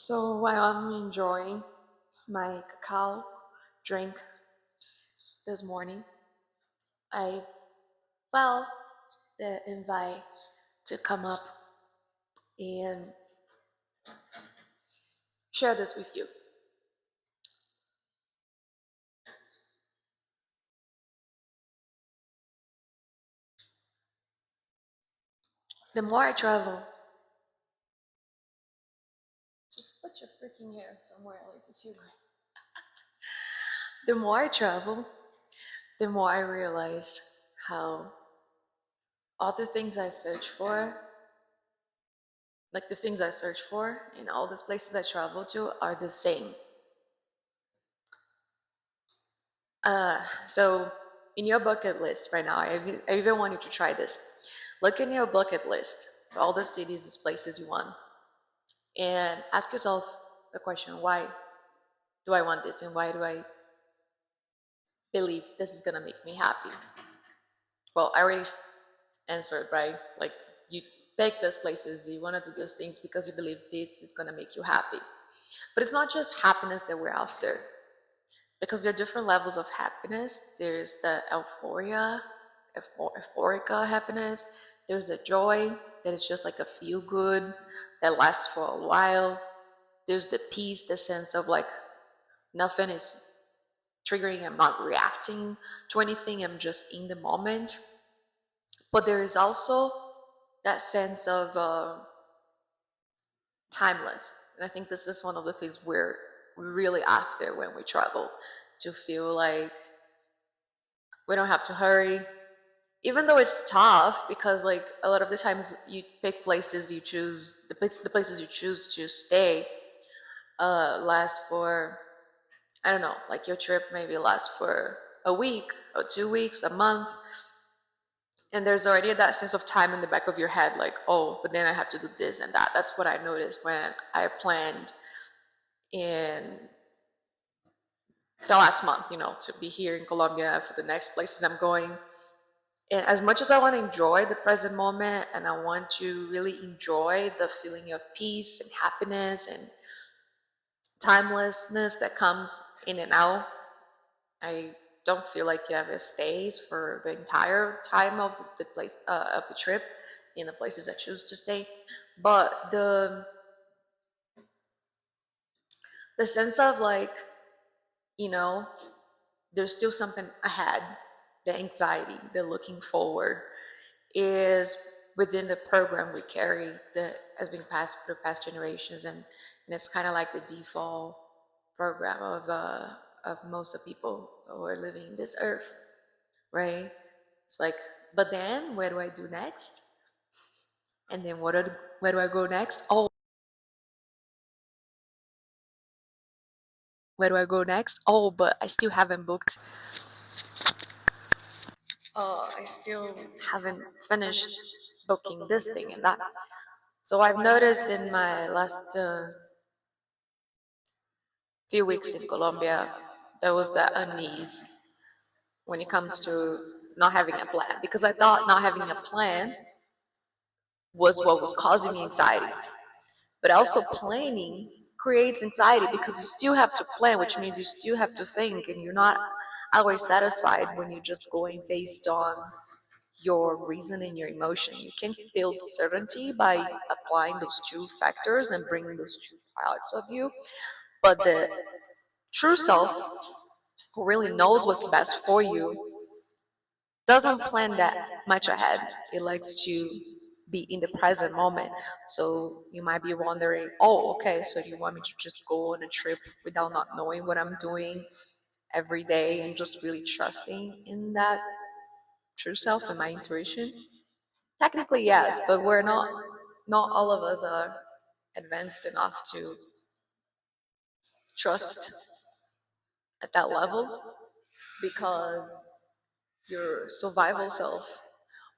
So while I'm enjoying my cacao drink this morning, I felt the invite to come up and share this with you. The more I travel, just put your freaking hair somewhere, like if you. The more I travel, the more I realize how all the things I search for, like the things I search for in all these places I travel to, are the same. So in your bucket list right now, I even want you to try this. Look in your bucket list, all the cities, these places you want, and ask yourself the question, why do I want this? And why do I believe this is gonna make me happy? Well, I already answered, right? Like you pick those places, you wanna do those things because you believe this is gonna make you happy. But it's not just happiness that we're after, because there are different levels of happiness. There's the euphorica happiness. There's the joy that is just like a feel good that lasts for a while. There's the peace, the sense of like nothing is triggering, I'm not reacting to anything, I'm just in the moment. But there is also that sense of timeless. And I think this is one of the things we're really after when we travel, to feel like we don't have to hurry, even though it's tough because like a lot of the times you pick places, you choose the places you choose to stay last for, I don't know, like your trip maybe lasts for a week or 2 weeks, a month, and there's already that sense of time in the back of your head, like, oh, but then I have to do this and that. That's what I noticed when I planned in the last month, to be here in Colombia for the next places I'm going. And as much as I want to enjoy the present moment and I want to really enjoy the feeling of peace and happiness and timelessness that comes in and out, I don't feel like it ever stays for the entire time of the place of the trip in the places I choose to stay. But the sense of like, you know, there's still something ahead, the anxiety, the looking forward, is within the program we carry that has been passed through past generations, and it's kind of like the default program of most of people who are living in this earth, right? It's like, but then where do I do next? And then where do I go next? Oh, where do I go next? Oh, but I still haven't booked. I still haven't finished booking this thing and that. So I've noticed in my last few weeks in Colombia, there was that unease when it comes to not having a plan, because I thought not having a plan was what was causing me anxiety. But also planning creates anxiety because you still have to plan, which means you still have to think, and you're not always satisfied when you're just going based on your reason and your emotion. You can build certainty by applying those two factors and bringing those two parts of you. But the true self, who really knows what's best for you, doesn't plan that much ahead. It likes to be in the present moment. So you might be wondering, oh, okay, so you want me to just go on a trip without not knowing what I'm doing every day and just really trusting in that true self and my intuition? Technically, yes, but not all of us are advanced enough to trust at that level, because your survival self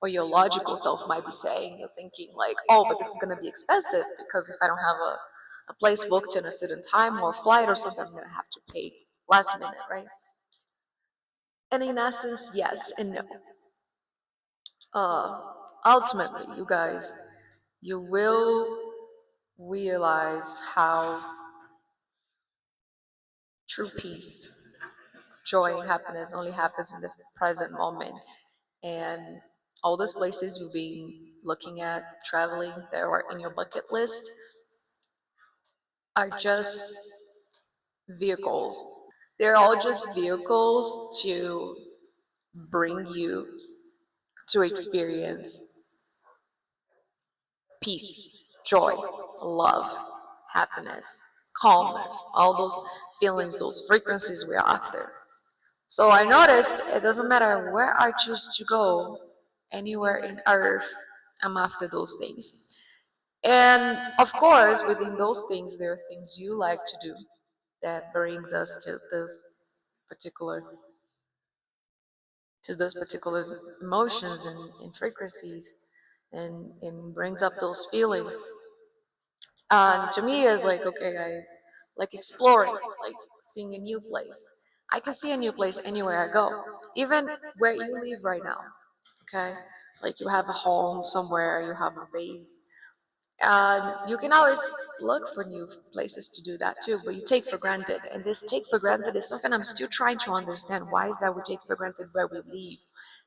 or your logical self might be saying, you're thinking like, oh, but this is going to be expensive because if I don't have a place booked in a certain time or a flight or something, I'm going to have to pay last minute, right? And in essence, yes and no. Ultimately, you guys, you will realize how true peace, joy, happiness only happens in the present moment. And all those places you've been looking at, traveling, that are in your bucket list are just vehicles. They're all just vehicles to bring you to experience peace, joy, love, happiness, calmness, all those feelings, those frequencies we're after. So I noticed it doesn't matter where I choose to go, anywhere in earth, I'm after those things. And of course, within those things, there are things you like to do that brings us particular to those particular emotions and frequencies, and brings up those feelings. And to me, it's like, okay, I like exploring, like seeing a new place. I can see a new place anywhere I go, even where you live right now. Okay, like you have a home somewhere, you have a base. You can always look for new places to do that too, but you take for granted. And this take for granted is something I'm still trying to understand. Why is that we take for granted where we live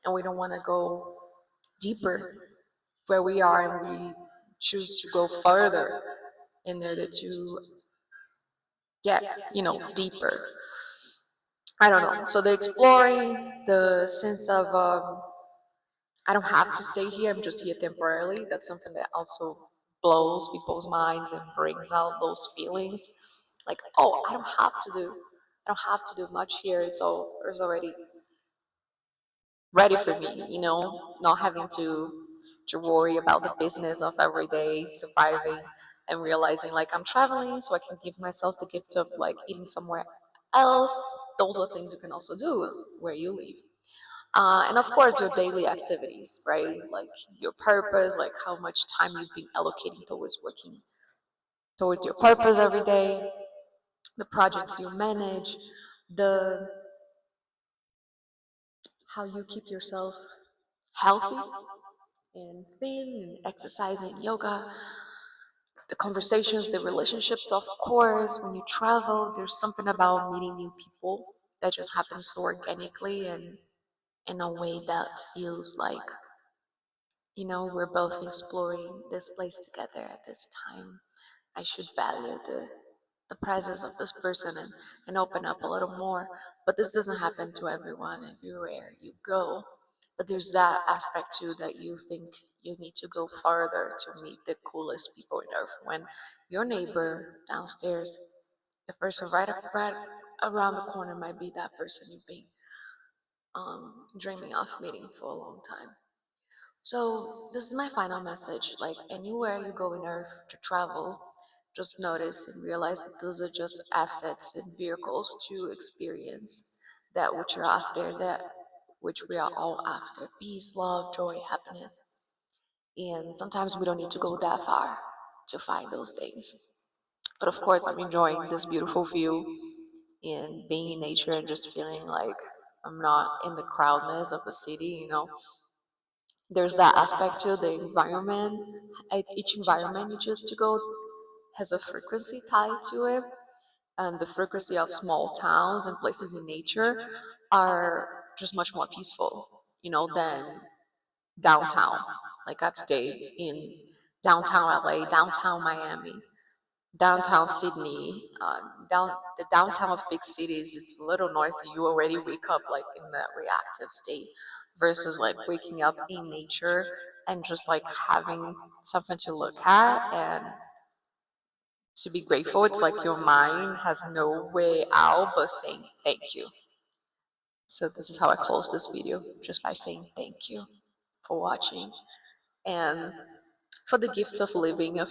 and we don't want to go deeper where we are, and we choose to go further in order to get, deeper. I don't know. So the exploring, the sense of I don't have to stay here, I'm just here temporarily. That's something that also blows people's minds and brings out those feelings. Like, oh, I don't have to do much here. It's already ready for me, not having to worry about the business of every day surviving and realizing like I'm traveling so I can give myself the gift of like eating somewhere else. Those are things you can also do where you live. And of course, your daily activities, right? Like your purpose, like how much time you've been allocating towards working towards your purpose every day, the projects you manage, the how you keep yourself healthy and thin, and exercising, yoga, the conversations, the relationships, of course. When you travel, there's something about meeting new people that just happens so organically and in a way that feels like, we're both exploring this place together at this time. I should value the presence of this person and open up a little more. But this doesn't happen to everyone everywhere you go. But there's that aspect too that you think you need to go farther to meet the coolest people on earth. When your neighbor downstairs, the person right around the corner might be that person you've been dreaming of meeting for a long time. So this is my final message. Like anywhere you go in earth to travel, just notice and realize that those are just assets and vehicles to experience that which you're after, that which we are all after. Peace, love, joy, happiness. And sometimes we don't need to go that far to find those things. But of course, I'm enjoying this beautiful view and being in nature and just feeling like I'm not in the crowdness of the city. There's that aspect to the environment. Each environment you choose to go has a frequency tied to it, and the frequency of small towns and places in nature are just much more peaceful, than downtown. Like I've stayed in downtown LA, downtown Miami, downtown Sydney, the downtown of big cities. It's a little noisy. You already wake up like in that reactive state, versus like waking up in nature and just like having something to look at and to be grateful. It's like your mind has no way out but saying thank you. So this is how I close this video, just by saying thank you for watching and for the gift of living, of